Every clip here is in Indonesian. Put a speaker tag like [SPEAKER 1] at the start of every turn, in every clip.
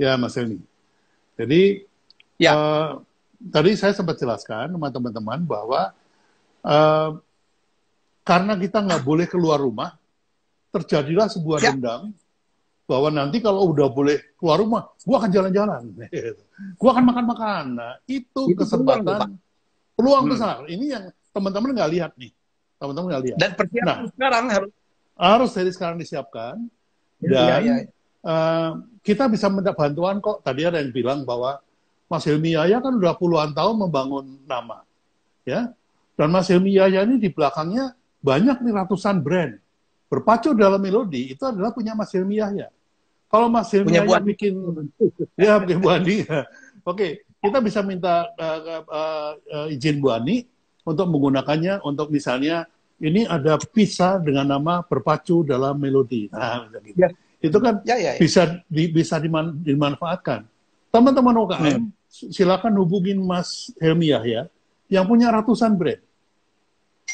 [SPEAKER 1] Ya, Mas Helmi. Jadi,
[SPEAKER 2] Ya,
[SPEAKER 1] tadi saya sempat jelaskan sama teman-teman bahwa eh, karena kita nggak boleh keluar rumah, terjadilah sebuah
[SPEAKER 2] ya,
[SPEAKER 1] dendam bahwa nanti kalau udah boleh keluar rumah, gua akan jalan-jalan, gua akan makan-makan. Nah, itu
[SPEAKER 2] itu peluang tuh, Pak.
[SPEAKER 1] kesempatan, peluang
[SPEAKER 2] Hmm.
[SPEAKER 1] besar. Ini yang teman-teman nggak lihat nih, teman-teman nggak lihat.
[SPEAKER 2] Dan persiapan
[SPEAKER 1] Nah,
[SPEAKER 2] sekarang harus.
[SPEAKER 1] harus dari sekarang disiapkan
[SPEAKER 2] Ya, ya, ya.
[SPEAKER 1] dan kita bisa minta bantuan kok. Tadi ada yang bilang bahwa Mas Helmi Yahya kan udah puluhan tahun membangun nama, ya. Dan Mas Helmi Yahya ini di belakangnya banyak nih ratusan brand. Berpacu dalam melodi itu adalah punya Mas Helmi Yahya. Kalau Mas Helmi
[SPEAKER 2] Punya
[SPEAKER 1] Yahya
[SPEAKER 2] buat.
[SPEAKER 1] bikin, ya bikin Bu Andi, oke, kita bisa minta izin Bu Ani untuk menggunakannya untuk misalnya ini ada pizza dengan nama berpacu dalam melodi. Nah, gitu.
[SPEAKER 2] Ya,
[SPEAKER 1] Itu kan
[SPEAKER 2] ya, ya, ya.
[SPEAKER 1] bisa dimanfaatkan. Teman-teman UKM,
[SPEAKER 2] Hmm.
[SPEAKER 1] silakan hubungin Mas Helmi Yahya yang punya ratusan brand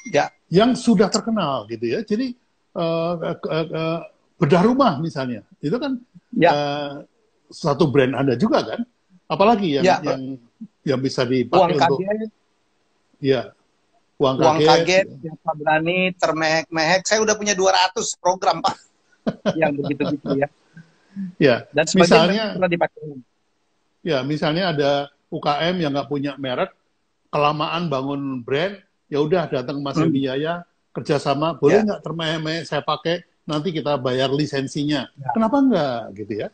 [SPEAKER 2] Ya,
[SPEAKER 1] yang sudah terkenal gitu ya. Jadi bedah rumah misalnya, itu kan
[SPEAKER 2] ya,
[SPEAKER 1] satu brand Anda juga kan. Apalagi yang
[SPEAKER 2] ya.
[SPEAKER 1] yang bisa
[SPEAKER 2] Uang
[SPEAKER 1] dipakai untuk
[SPEAKER 2] kaget,
[SPEAKER 1] ya uang
[SPEAKER 2] uang
[SPEAKER 1] kaget.
[SPEAKER 2] kaget, siapa berani, termehek-mehek. Saya udah punya 200 program, Pak, yang begitu-gitu ya.
[SPEAKER 1] Ya,
[SPEAKER 2] Dan sebagian
[SPEAKER 1] misalnya
[SPEAKER 2] pernah dipakai.
[SPEAKER 1] ya misalnya ada UKM yang nggak punya merek, kelamaan bangun brand, ya udah datang Mas
[SPEAKER 2] Hmm.
[SPEAKER 1] Helmi Yahya kerjasama, boleh
[SPEAKER 2] Ya,
[SPEAKER 1] nggak termeh-meh saya pakai, nanti kita bayar lisensinya.
[SPEAKER 2] ya.
[SPEAKER 1] Kenapa nggak gitu ya?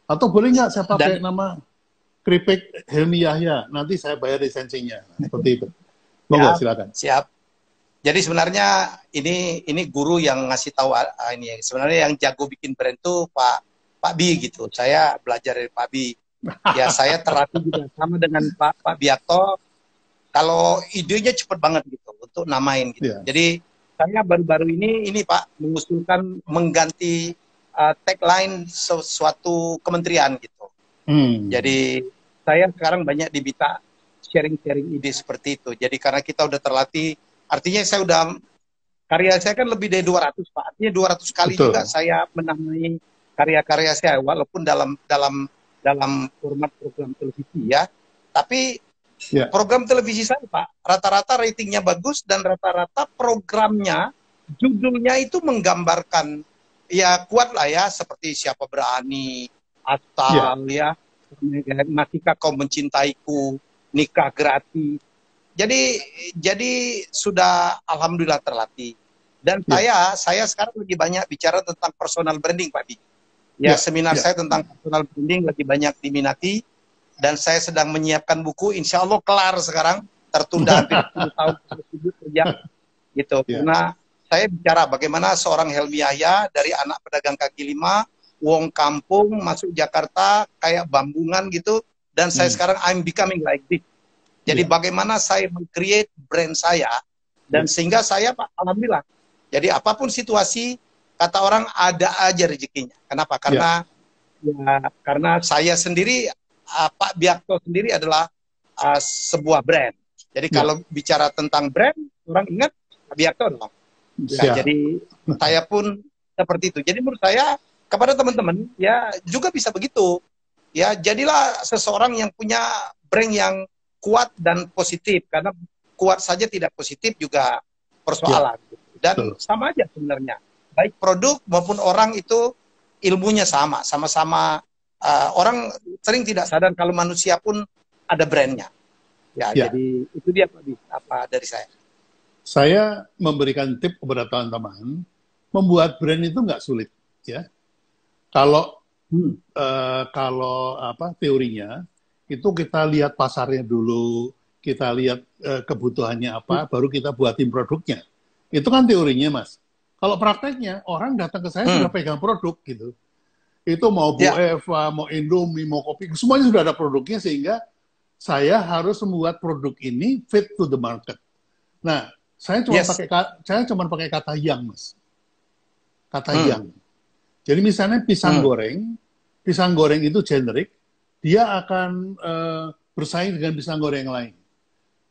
[SPEAKER 1] Atau boleh nggak saya pakai
[SPEAKER 2] Dan
[SPEAKER 1] nama keripik Helmi Yahya, nanti saya bayar lisensinya. Seperti itu. Monggo,
[SPEAKER 2] siap,
[SPEAKER 1] silakan.
[SPEAKER 2] siap. Jadi sebenarnya ini guru yang ngasih tahu ini. Sebenarnya yang jago bikin brand tuh Pak Bi gitu. Saya belajar dari Pak Bi. Ya saya terlatih juga sama dengan Pak Biakto. Kalau idenya cepet banget gitu untuk namain gitu.
[SPEAKER 1] Ya.
[SPEAKER 2] Jadi saya baru-baru ini Pak mengusulkan mengganti tagline suatu kementerian gitu. Jadi saya sekarang banyak diminta sharing-sharing ide seperti itu. Jadi karena kita udah terlatih, artinya saya udah karya saya kan lebih dari 200 Pak. Artinya 200 kali
[SPEAKER 1] Betul.
[SPEAKER 2] juga saya menamai karya-karya saya walaupun dalam format program televisi ya. Tapi
[SPEAKER 1] Ya.
[SPEAKER 2] program televisi saya Pak, rata-rata ratingnya bagus dan rata-rata programnya judulnya itu menggambarkan ya kuat lah ya seperti Siapa Berani, Atal ya, Masihkah Kau Mencintaiku, Nikah Gratis. Jadi sudah alhamdulillah terlatih. Dan saya sekarang lebih banyak bicara tentang personal branding Pak Bi. Ya, seminar saya tentang personal branding lagi banyak diminati. Dan saya sedang menyiapkan buku, insya Allah kelar sekarang, tertunda hampir 10 tahun kerja gitu. Karena saya bicara bagaimana seorang Helmi Yahya dari anak pedagang kaki lima, wong kampung, masuk Jakarta, kayak bambungan gitu, dan saya sekarang I'm becoming like this. Jadi bagaimana saya meng-create brand saya, dan sehingga saya Pak, alhamdulillah, jadi apapun situasi, kata orang ada aja rezekinya. Kenapa? Karena saya sendiri, Pak Biakto sendiri adalah sebuah brand. Jadi kalau bicara tentang brand, orang ingat Pak Biakto dong. Ya, jadi saya pun seperti itu. Jadi menurut saya kepada teman-teman ya juga bisa begitu. Ya, jadilah seseorang yang punya brand yang kuat dan positif. Karena kuat saja tidak positif juga persoalan. Dan sama aja sebenarnya. Baik produk maupun orang itu ilmunya sama-sama. Orang sering tidak sadar kalau manusia pun ada brandnya. Ya, jadi itu dia apa dari saya.
[SPEAKER 1] Saya memberikan tip kepada teman-teman, membuat brand itu nggak sulit, ya. Kalau teorinya itu kita lihat pasarnya dulu, kita lihat kebutuhannya apa, baru kita buatin produknya. Itu kan teorinya, Mas. Kalau prakteknya orang datang ke saya sudah pegang produk gitu. Itu mau Bu Eva, mau Indomie, mau kopi, semuanya sudah ada produknya sehingga saya harus membuat produk ini fit to the market. Nah, saya cuma pakai kata yang, Mas. Kata yang. Jadi misalnya pisang goreng itu generik, dia akan bersaing dengan pisang goreng yang lain.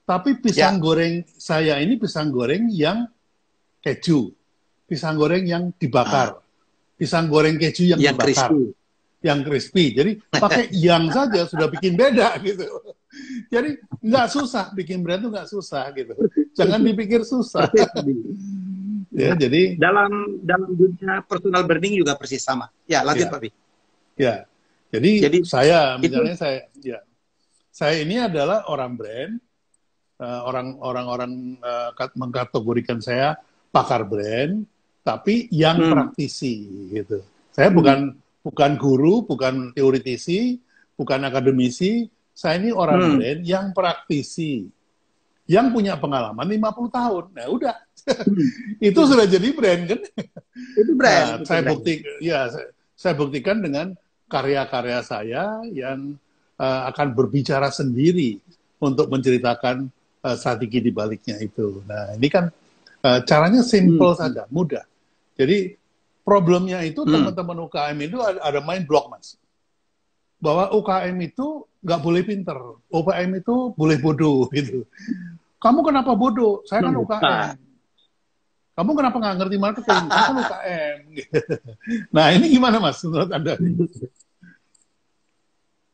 [SPEAKER 1] Tapi pisang goreng saya ini pisang goreng yang keju, pisang goreng yang dibakar. Pisang goreng keju yang dibakar. yang crispy. Jadi pakai yang saja sudah bikin beda gitu. Jadi nggak susah bikin brand tuh nggak susah gitu. Jangan dipikir susah. Ya, jadi
[SPEAKER 2] dalam dunia personal branding juga persis sama. Ya, lanjut
[SPEAKER 1] ya,
[SPEAKER 2] Pak Bi.
[SPEAKER 1] ya. Jadi saya
[SPEAKER 2] itu
[SPEAKER 1] misalnya saya ini adalah orang brand, orang-orang mengkategorikan saya pakar brand, tapi yang praktisi gitu. Saya bukan guru, bukan teoritisi, bukan akademisi. Saya ini orang brand yang praktisi, yang punya pengalaman 50 tahun. Nah, udah. Itu sudah jadi brand kan?
[SPEAKER 2] Itu brand.
[SPEAKER 1] Nah, saya buktikan dengan karya-karya saya yang akan berbicara sendiri untuk menceritakan strategi di baliknya itu. Nah, ini kan caranya simple saja, mudah. Jadi problemnya itu teman-teman UKM itu ada main block, Mas. Bahwa UKM itu nggak boleh pinter, UKM itu boleh bodoh gitu. Kamu kenapa bodoh? Saya kan UKM. Kamu kenapa nggak ngerti marketing? Kamu kan UKM. Nah, ini gimana, Mas, menurut Anda?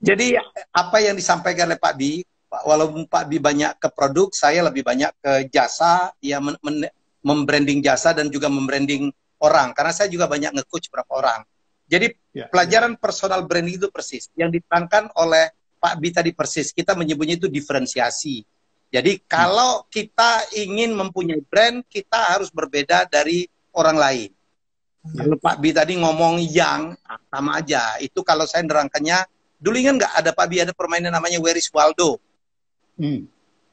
[SPEAKER 2] Jadi apa yang disampaikan oleh Pak Bi, walaupun Pak Bi banyak ke produk, saya lebih banyak ke jasa, ya membranding jasa dan juga membranding orang. Karena saya juga banyak nge-coach beberapa orang. Jadi pelajaran personal branding itu persis. Yang diterangkan oleh Pak Bi tadi persis. Kita menyebutnya itu diferensiasi. Jadi kalau kita ingin mempunyai brand, kita harus berbeda dari orang lain. Kalau Pak Bi tadi ngomong yang, sama aja. Itu kalau saya nerangkannya, dulu ingat nggak ada Pak Bi, ada permainan namanya Where is Waldo?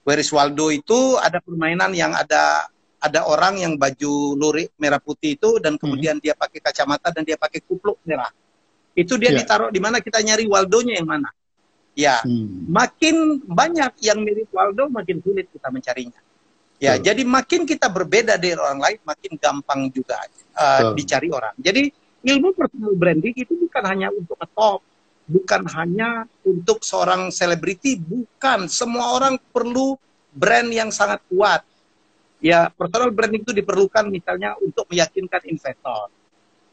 [SPEAKER 2] Where is Waldo itu ada permainan yang ada orang yang baju lurik merah putih itu, dan kemudian dia pakai kacamata dan dia pakai kupluk merah. Itu dia ditaruh di mana, kita nyari Waldonya yang mana. Ya, makin banyak yang mirip Waldo, makin sulit kita mencarinya. Ya, jadi makin kita berbeda dari orang lain, makin gampang juga dicari orang. Jadi ilmu personal branding itu bukan hanya untuk top, bukan hanya untuk seorang selebriti, bukan. Semua orang perlu brand yang sangat kuat. Ya, personal branding itu diperlukan misalnya untuk meyakinkan investor.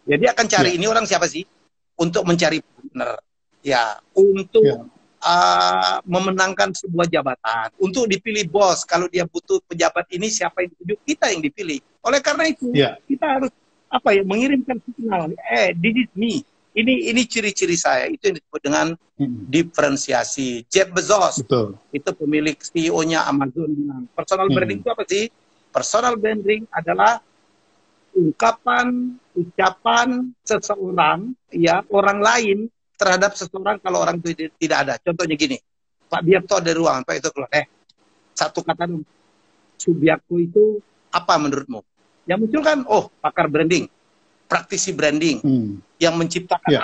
[SPEAKER 2] Jadi akan cari ini orang siapa sih? Untuk mencari partner. Ya, untuk memenangkan sebuah jabatan, untuk dipilih bos. Kalau dia butuh pejabat ini, siapa yang ditunjuk? Kita yang dipilih. Oleh karena itu, kita harus mengirimkan signal. This is me. Ini ciri-ciri saya. Itu yang disebut dengan diferensiasi. Jeff Bezos, itu pemilik CEO-nya Amazon, bilang personal branding itu apa sih? Personal branding adalah ungkapan, ucapan seseorang, ya, orang lain terhadap seseorang kalau orang itu tidak ada. Contohnya gini, Pak Biakto ada ruangan, Pak itu keluar, satu kata dong, Subiakto itu apa menurutmu? Yang muncul kan, oh, pakar branding, praktisi branding, yang menciptakan,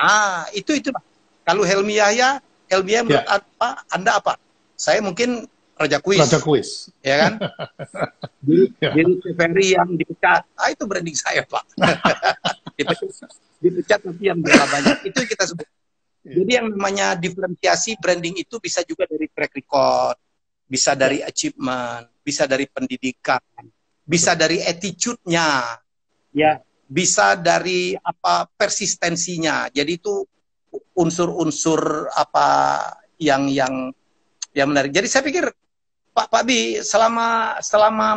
[SPEAKER 2] itu. Kalau Helmi Yahya menurut Anda apa? Saya mungkin Raja Kuis. Ya kan? Jadi Ferry yang dipecat, itu branding saya, Pak. dipecat tapi yang berapa banyak, itu kita sebut. Jadi yang namanya diferensiasi branding itu bisa juga dari track record, bisa dari achievement, bisa dari pendidikan, bisa dari attitude-nya, ya, bisa dari persistensinya. Jadi itu unsur-unsur yang menarik. Jadi saya pikir Pak Bi, selama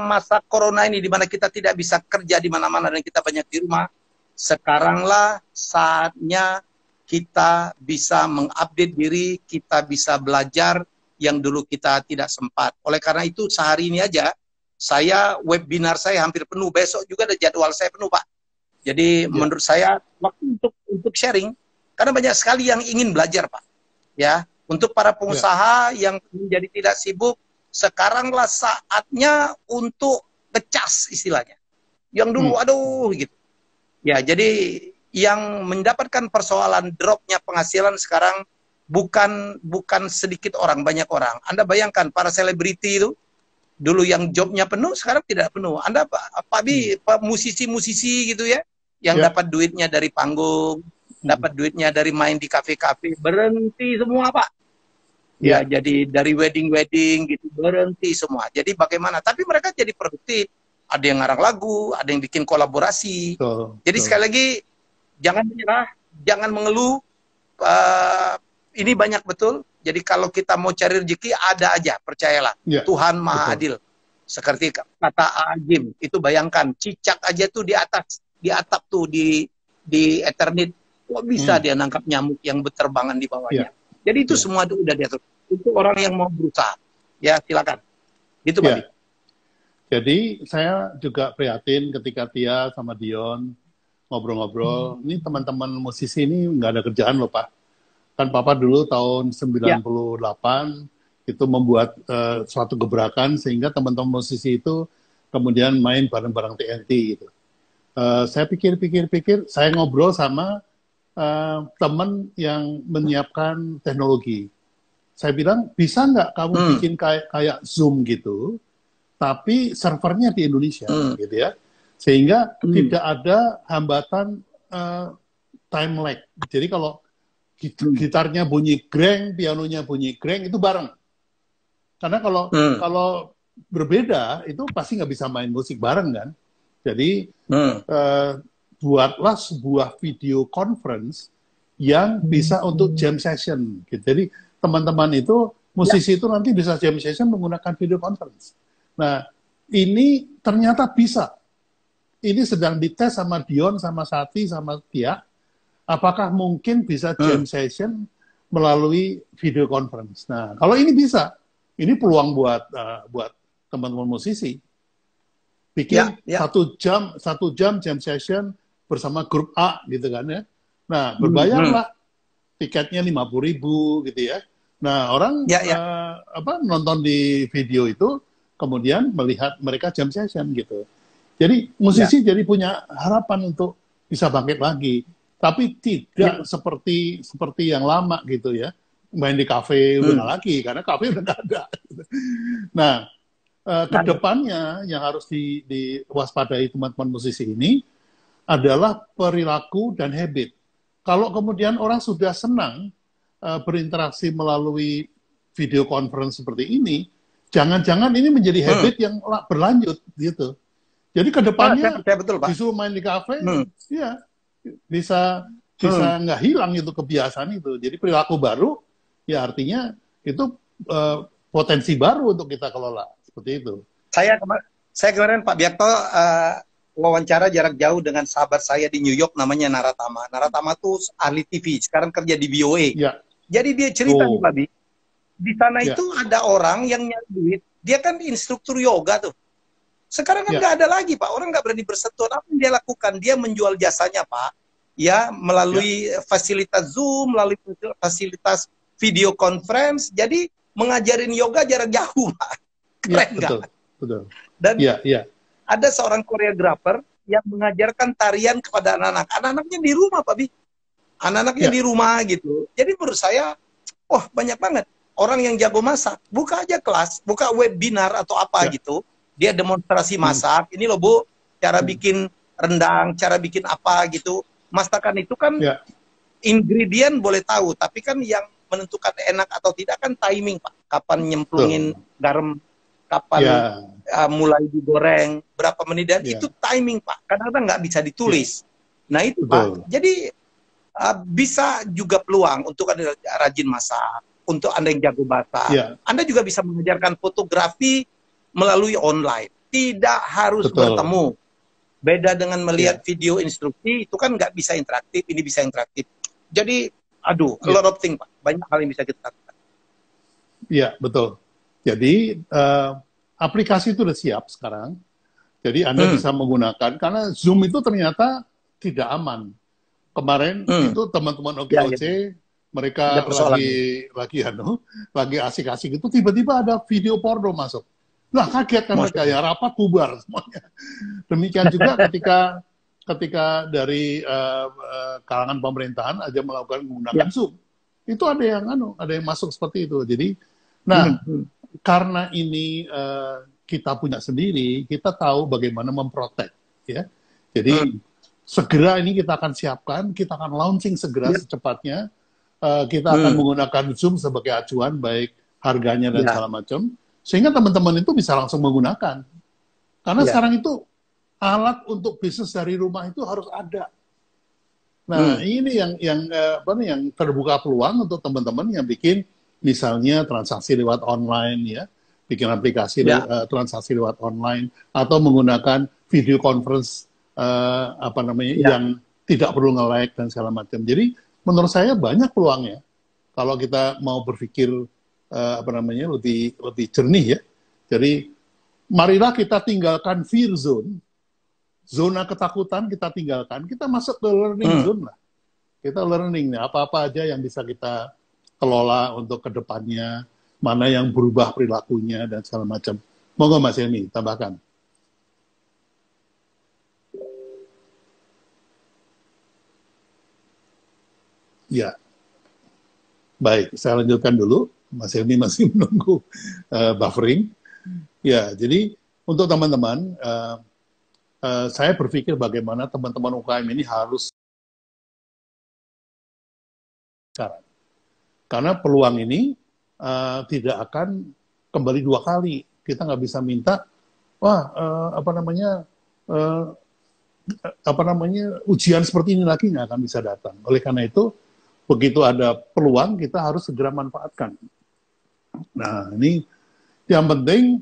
[SPEAKER 2] masa corona ini, di mana kita tidak bisa kerja di mana-mana dan kita banyak di rumah, sekaranglah saatnya kita bisa mengupdate diri, kita bisa belajar yang dulu kita tidak sempat. Oleh karena itu, sehari ini aja, webinar saya hampir penuh, besok juga ada jadwal saya penuh, Pak. Jadi menurut saya, waktu untuk sharing, karena banyak sekali yang ingin belajar, Pak. Ya, untuk para pengusaha yang menjadi tidak sibuk, sekaranglah saatnya untuk ngecas istilahnya. Yang dulu, aduh, gitu. Ya, jadi yang mendapatkan persoalan dropnya penghasilan sekarang bukan sedikit orang, banyak orang. Anda bayangkan para selebriti itu dulu yang jobnya penuh, sekarang tidak penuh. Anda Pak Bi, musisi-musisi gitu ya, yang dapat duitnya dari panggung, dapat duitnya dari main di kafe-kafe, berhenti semua, Pak. Ya, jadi dari wedding gitu berhenti semua. Jadi bagaimana? Tapi mereka jadi produktif. Ada yang ngarang lagu, ada yang bikin kolaborasi. Jadi sekali lagi, jangan menyerah, jangan mengeluh, ini banyak betul. Jadi kalau kita mau cari rezeki ada aja, percayalah.
[SPEAKER 1] Ya,
[SPEAKER 2] Tuhan Maha
[SPEAKER 1] betul.
[SPEAKER 2] Adil. Seperti kata Ajim, itu bayangkan cicak aja tuh di atas, di atap tuh di Eternit. Kok bisa dia nangkap nyamuk yang berterbangan di bawahnya?
[SPEAKER 1] Ya,
[SPEAKER 2] Jadi itu
[SPEAKER 1] ya,
[SPEAKER 2] semua udah diatur. Itu orang yang mau berusaha. Ya, silakan. Gitu, Pak.
[SPEAKER 1] ya. Jadi saya juga prihatin ketika Tia sama Dion ngobrol-ngobrol. Ini teman-teman musisi ini nggak ada kerjaan loh, Pak. Kan Papa dulu tahun
[SPEAKER 2] Ya.
[SPEAKER 1] 98 itu membuat suatu gebrakan sehingga teman-teman musisi itu kemudian main bareng-bareng TNT gitu. Saya pikir-pikir, saya ngobrol sama teman yang menyiapkan teknologi. Saya bilang, bisa nggak kamu bikin kayak Zoom gitu, tapi servernya di Indonesia, gitu ya, sehingga tidak ada hambatan time lag. Jadi kalau gitarnya bunyi greng, pianonya bunyi greng, itu bareng. Karena kalau berbeda, itu pasti nggak bisa main musik bareng kan. Jadi buatlah sebuah video conference yang bisa untuk jam session. Gitu. Jadi teman-teman itu, musisi itu nanti bisa jam session menggunakan video conference. Nah, ini ternyata bisa. Ini sedang dites sama Dion, sama Sati, sama Tia. Apakah mungkin bisa jam session melalui video conference? Nah, kalau ini bisa, ini peluang buat teman-teman musisi. Bikin 1 jam jam session bersama grup A gitu kan ya. Nah, berbayarlah tiketnya 50.000 gitu ya. Nah, orang nonton di video itu kemudian melihat mereka jam session gitu. Jadi musisi jadi punya harapan untuk bisa bangkit lagi, tapi tidak seperti yang lama gitu ya. Main di kafe udah nggak lagi karena kafe udah nggak ada. Nah, kedepannya yang harus diwaspadai teman-teman musisi ini adalah perilaku dan habit. Kalau kemudian orang sudah senang berinteraksi melalui video conference seperti ini, jangan-jangan ini menjadi habit yang berlanjut gitu. Jadi kedepannya disuruh main di kafe, ya bisa nggak hilang itu kebiasaan itu. Jadi perilaku baru, ya artinya itu potensi baru untuk kita kelola seperti itu.
[SPEAKER 2] Saya kemarin Pak Biakto wawancara jarak jauh dengan sahabat saya di New York namanya Naratama. Naratama tuh ahli TV, sekarang kerja di VOA.
[SPEAKER 1] Ya.
[SPEAKER 2] Jadi dia cerita nih Pak Bi, di sana itu ada orang yang nyari duit, dia kan instruktur yoga tuh. Sekarang kan nggak ada lagi Pak, orang nggak berani bersentuhan. Apa yang dia lakukan? Dia menjual jasanya Pak, ya melalui fasilitas Zoom, melalui fasilitas video conference. Jadi mengajarin yoga jarak jauh Pak. Keren nggak?
[SPEAKER 1] Betul.
[SPEAKER 2] Dan ada seorang koreografer yang mengajarkan tarian kepada anak-anak. Anak-anaknya di rumah Pak Bi. Anak-anaknya di rumah gitu. Jadi menurut saya, wah banyak banget orang yang jago masak. Buka aja kelas, buka webinar atau apa gitu. Dia demonstrasi masak. Ini loh Bu, cara bikin rendang, cara bikin apa gitu. Masakan itu kan ingredient boleh tahu, tapi kan yang menentukan enak atau tidak kan timing Pak. Kapan nyemplungin garam, kapan mulai digoreng, berapa menit, dan itu timing Pak. Kadang-kadang nggak bisa ditulis. Nah itu Pak. Jadi bisa juga peluang untuk Anda rajin masak, untuk Anda yang jago masak. Anda juga bisa mengajarkan fotografi melalui online. Tidak harus bertemu. Beda dengan melihat video instruksi, itu kan nggak bisa interaktif, ini bisa interaktif. Jadi, a lot of things Pak. Banyak hal yang bisa kita lakukan.
[SPEAKER 1] Iya, betul. Jadi, aplikasi itu sudah siap sekarang. Jadi, Anda bisa menggunakan, karena Zoom itu ternyata tidak aman. Kemarin itu teman-teman OKOC mereka lagi asik-asik itu tiba-tiba ada video porno masuk. Nah kaget kan mereka ya, rapat bubar semuanya. Demikian juga ketika dari kalangan pemerintahan aja menggunakan Zoom. Itu ada yang masuk seperti itu. Jadi karena ini kita punya sendiri, kita tahu bagaimana memprotek ya. Jadi segera ini kita akan siapkan, kita akan launching segera secepatnya. Kita akan menggunakan Zoom sebagai acuan, baik harganya dan segala macam, sehingga teman-teman itu bisa langsung menggunakan. Karena sekarang itu alat untuk bisnis dari rumah itu harus ada. Nah, ini yang terbuka peluang untuk teman-teman yang bikin misalnya transaksi lewat online ya, bikin aplikasi
[SPEAKER 2] Ya.
[SPEAKER 1] transaksi lewat online atau menggunakan video conference
[SPEAKER 2] Ya.
[SPEAKER 1] yang tidak perlu nge-lag dan segala macam. Jadi menurut saya banyak peluangnya kalau kita mau berpikir lebih lebih jernih ya. Jadi marilah kita tinggalkan fear zone, zona ketakutan kita tinggalkan, kita masuk ke learning zone lah. Kita learning nih, apa-apa aja yang bisa kita kelola untuk kedepannya, mana yang berubah perilakunya, dan segala macam. Monggo Mas Helmi, tambahkan. Ya, baik. Saya lanjutkan dulu. Mas Helmi masih menunggu buffering. Ya, jadi untuk teman-teman, saya berpikir bagaimana teman-teman UKM ini harus sekarang. Karena peluang ini tidak akan kembali 2 kali. Kita nggak bisa minta, ujian seperti ini lagi nggak akan bisa datang. Oleh karena itu, begitu ada peluang, kita harus segera manfaatkan. Nah, ini yang penting,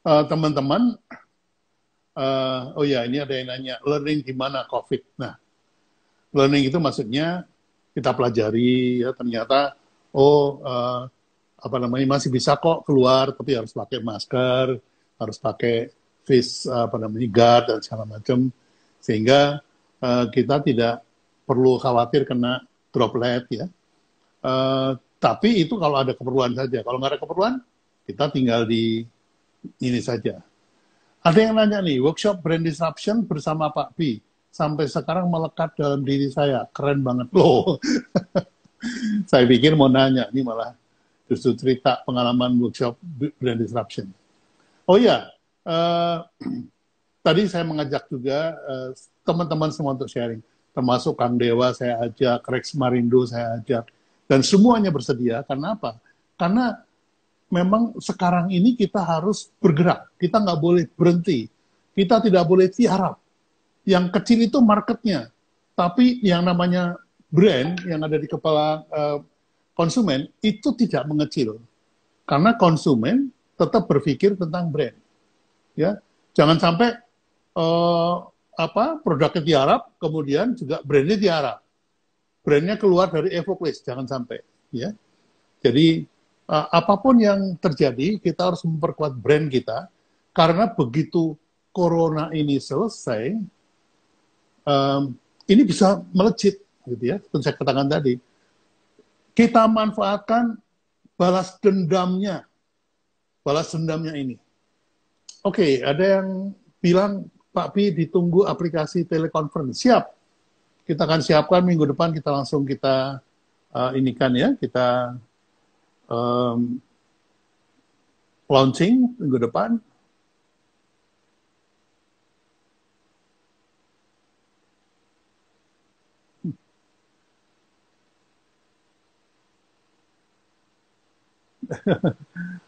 [SPEAKER 1] teman-teman, ini ada yang nanya, learning di mana COVID? Nah, learning itu maksudnya kita pelajari, ya ternyata, masih bisa kok keluar, tapi harus pakai masker, harus pakai face, guard, dan segala macam, sehingga kita tidak perlu khawatir kena droplet, ya. Tapi itu kalau ada keperluan saja. Kalau nggak ada keperluan, kita tinggal di ini saja. Ada yang nanya nih, workshop brand disruption bersama Pak Pi. Sampai sekarang melekat dalam diri saya. Keren banget loh. Saya pikir mau nanya, ini malah justru cerita pengalaman workshop brand disruption. Oh iya, tadi saya mengajak juga teman-teman semua untuk sharing. Termasuk Kang Dewa saya ajak, Rex Marindo saya ajak. Dan semuanya bersedia. Karena apa? Karena memang sekarang ini kita harus bergerak. Kita nggak boleh berhenti. Kita tidak boleh tiarap. Yang kecil itu marketnya. Tapi yang namanya brand yang ada di kepala konsumen itu tidak mengecil. Karena konsumen tetap berpikir tentang brand. Ya, jangan sampai produknya tiarap, kemudian juga brandnya tiarap. Brandnya keluar dari Evoclist, jangan sampai. Ya, jadi apapun yang terjadi, kita harus memperkuat brand kita, karena begitu corona ini selesai, ini bisa melejit, gitu ya. Seperti saya katakan tadi, kita manfaatkan balas dendamnya ini. Oke, ada yang bilang, Pak Pi ditunggu aplikasi telekonferensi. Siap, kita akan siapkan minggu depan, kita langsung kita launching minggu depan.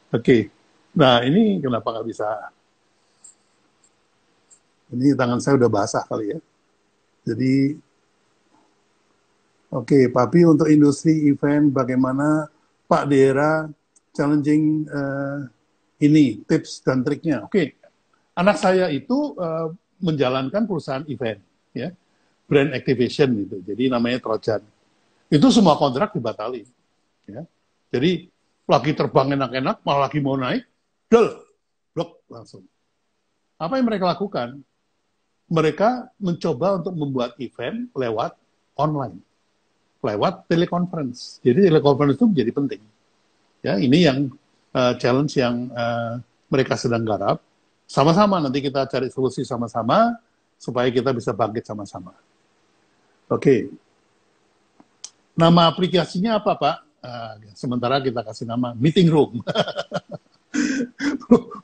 [SPEAKER 1] Oke. Nah, ini kenapa nggak bisa? Ini tangan saya udah basah kali ya. Jadi, oke, Pak Pi untuk industri event, bagaimana Pak Daerah challenging ini, tips dan triknya. Oke, anak saya itu menjalankan perusahaan event, ya, brand activation gitu. Jadi namanya Trojan. Itu semua kontrak dibatali, ya. Jadi lagi terbang enak-enak, malah lagi mau naik, blok langsung. Apa yang mereka lakukan? Mereka mencoba untuk membuat event lewat online, lewat telekonferensi. Jadi telekonferensi itu menjadi penting. Ya, ini yang challenge yang mereka sedang garap. Sama-sama nanti kita cari solusi sama-sama supaya kita bisa bangkit sama-sama. Oke. Nama aplikasinya apa, Pak? Sementara kita kasih nama Meeting Room.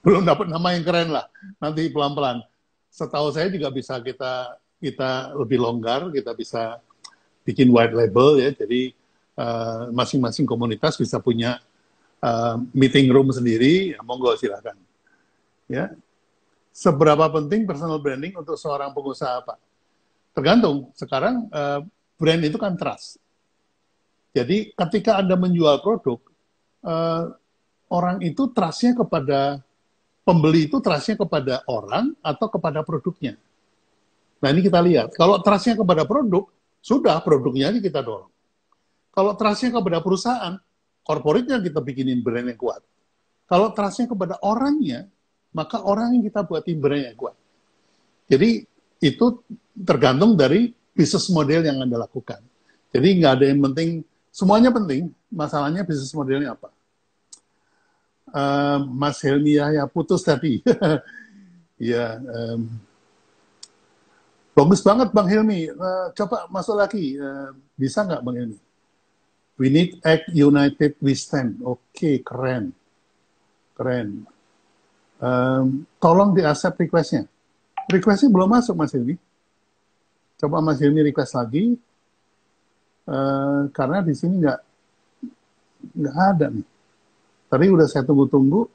[SPEAKER 1] Belum dapat nama yang keren lah. Nanti pelan-pelan. Setahu saya juga bisa kita lebih longgar, kita bisa bikin white label ya. Jadi masing-masing komunitas bisa punya meeting room sendiri. Ya, monggo silakan. Ya. Seberapa penting personal branding untuk seorang pengusaha, Pak? Tergantung. Sekarang brand itu kan trust. Jadi ketika Anda menjual produk, eh, orang itu trust-nya kepada, pembeli itu trust-nya kepada orang atau kepada produknya. Nah ini kita lihat, kalau trust-nya kepada produk, sudah produknya aja kita dorong. Kalau trust-nya kepada perusahaan, corporate-nya kita bikinin brand yang kuat. Kalau trust-nya kepada orangnya, maka orang yang kita buatin brand yang kuat. Jadi itu tergantung dari bisnis model yang Anda lakukan. Jadi nggak ada yang penting, semuanya penting, masalahnya bisnis modelnya apa. Mas Helmi ya putus tadi. Ya, bagus banget Bang Helmi. Coba masuk lagi. Bisa nggak Bang Helmi? We need act united we stand. Oke, keren. Keren. Tolong di-accept request-nya. Request-nya belum masuk Mas Helmi. Coba Mas Helmi request lagi. Karena di sini nggak ada nih. Tadi udah saya tunggu-tunggu.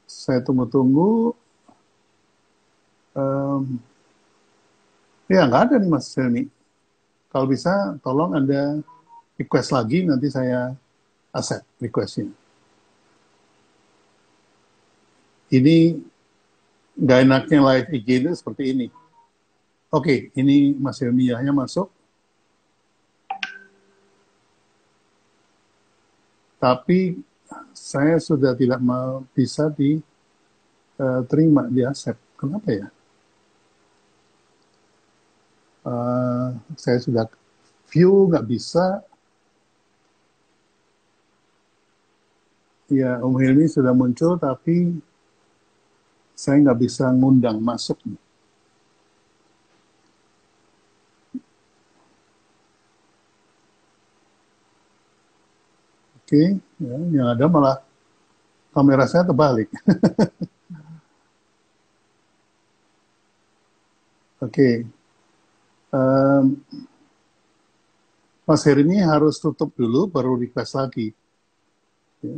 [SPEAKER 1] Saya tunggu-tunggu. Ya, nggak ada nih Mas Helmi. Kalau bisa, tolong Anda request lagi, nanti saya accept request-nya. Ini nggak enaknya live IG itu seperti ini. Oke, ini Mas Helmi Yahya masuk. Tapi saya sudah tidak bisa diterima, di accept. Kenapa ya? Saya sudah view, nggak bisa. Ya, Om Hilmi sudah muncul, tapi saya nggak bisa ngundang masuk. Oke, ya, yang ada malah kamera saya terbalik. Oke. Mas Heri ini harus tutup dulu, baru request lagi. Ya.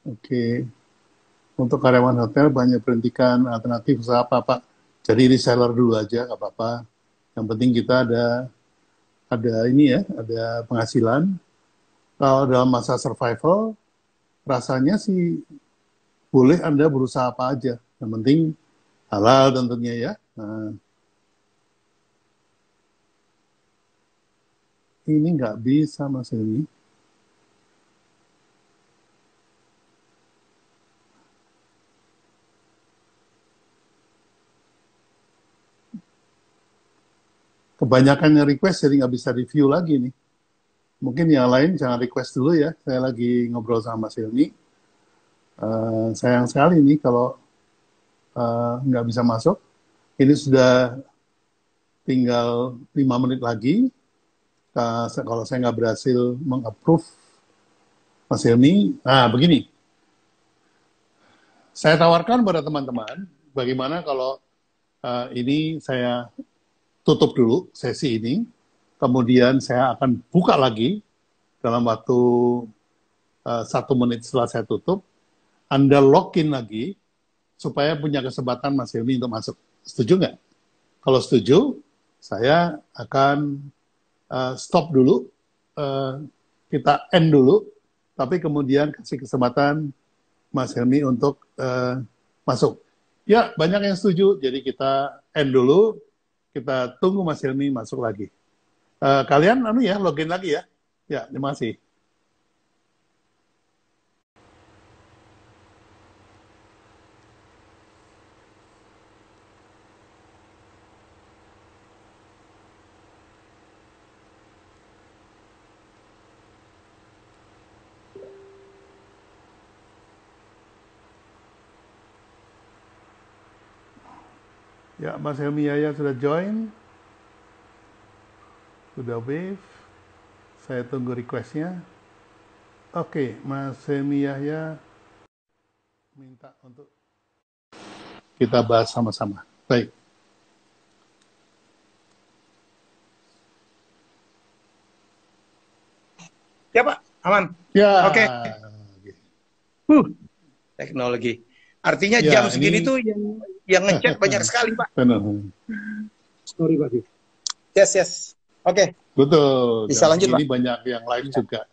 [SPEAKER 1] Oke. Untuk karyawan hotel banyak perhentikan alternatif usaha apa, Pak? Jadi reseller dulu aja, nggak apa-apa. Yang penting kita ada ini ya, ada penghasilan. Kalau dalam masa survival, rasanya sih boleh Anda berusaha apa aja. Yang penting halal tentunya ya. Nah, ini nggak bisa Mas Heri. Kebanyakan yang request jadi nggak bisa review lagi nih. Mungkin yang lain jangan request dulu ya. Saya lagi ngobrol sama Mas Hilmi. Sayang sekali nih kalau nggak bisa masuk. Ini sudah tinggal 5 menit lagi. Kalau saya nggak berhasil meng-approve Mas Hilmi, nah begini. Saya tawarkan pada teman-teman, bagaimana kalau ini saya tutup dulu sesi ini, kemudian saya akan buka lagi dalam waktu 1 menit setelah saya tutup, Anda login lagi, supaya punya kesempatan Mas Hilmi untuk masuk. Setuju nggak? Kalau setuju, saya akan stop dulu, kita end dulu, tapi kemudian kasih kesempatan Mas Hilmi untuk masuk. Ya, banyak yang setuju, jadi kita end dulu, kita tunggu Mas Hilmi masuk lagi. Kalian login lagi ya. Ya, terima kasih. Ya, Mas Helmi Yahya sudah join. Sudah wave. Saya tunggu requestnya. Oke, Mas Helmi Yahya minta untuk kita bahas sama-sama. Baik.
[SPEAKER 2] Ya Pak, aman.
[SPEAKER 1] Ya.
[SPEAKER 2] Oke. Teknologi. Artinya
[SPEAKER 1] Ya,
[SPEAKER 2] jam segini
[SPEAKER 1] ini
[SPEAKER 2] tuh yang ngechat banyak sekali, Pak.
[SPEAKER 1] benar.
[SPEAKER 2] Sorry, Pak. Yes, yes. Oke,
[SPEAKER 1] Betul.
[SPEAKER 2] bisa
[SPEAKER 1] Jam
[SPEAKER 2] lanjut, Pak.
[SPEAKER 1] segini banyak yang live juga.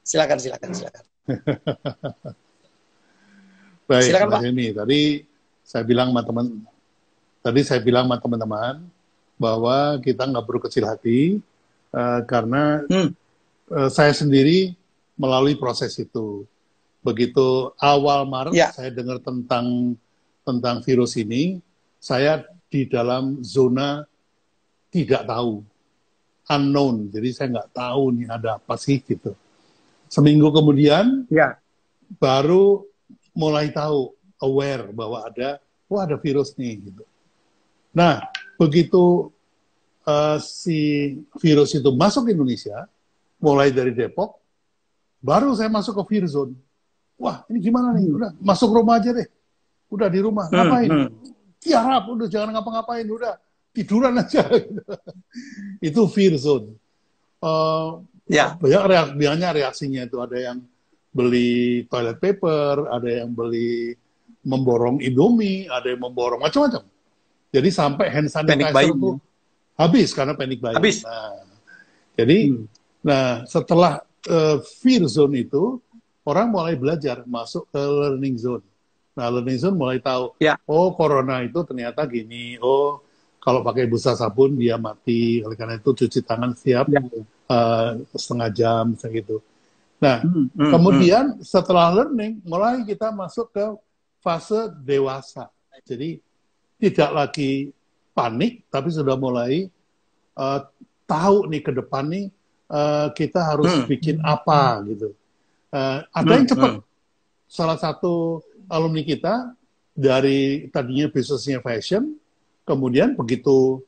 [SPEAKER 2] Silakan, silakan, silakan.
[SPEAKER 1] Baik,
[SPEAKER 2] Silakan,
[SPEAKER 1] Mas
[SPEAKER 2] Pak.
[SPEAKER 1] Hemi. Tadi saya bilang sama teman-teman bahwa kita nggak perlu kecil hati karena saya sendiri melalui proses itu. Begitu awal Maret
[SPEAKER 2] Ya,
[SPEAKER 1] saya dengar tentang virus ini, saya di dalam zona tidak tahu, unknown. Jadi saya nggak tahu nih ada apa sih gitu. Seminggu kemudian
[SPEAKER 2] ya,
[SPEAKER 1] baru mulai tahu, aware bahwa ada virus nih gitu. Nah, begitu si virus itu masuk ke Indonesia, mulai dari Depok, baru saya masuk ke fear zone. Wah, ini gimana nih? Udah, masuk rumah aja deh. Udah di rumah, ngapain? Tiarap, udah jangan ngapa-ngapain, udah tiduran aja. Itu fear zone.
[SPEAKER 2] ya,
[SPEAKER 1] Banyak reaksinya itu. Ada yang beli toilet paper, ada yang beli memborong Indomie, ada yang memborong macam-macam. Jadi sampai hand
[SPEAKER 2] panic
[SPEAKER 1] sanitizer
[SPEAKER 2] buying.
[SPEAKER 1] itu habis karena panic buying.
[SPEAKER 2] Habis.
[SPEAKER 1] Nah, jadi, setelah fear zone itu, orang mulai belajar masuk ke learning zone. Nah, learning zone mulai tahu,
[SPEAKER 2] Ya,
[SPEAKER 1] oh corona itu ternyata gini, oh kalau pakai busa sabun dia mati, oleh karena itu cuci tangan setiap
[SPEAKER 2] ya.
[SPEAKER 1] setengah jam, gitu. Nah, kemudian setelah learning, mulai kita masuk ke fase dewasa. Jadi, tidak lagi panik, tapi sudah mulai tahu nih ke depan nih kita harus bikin apa gitu. Ada yang cepat. Salah satu alumni kita dari tadinya bisnisnya fashion, kemudian begitu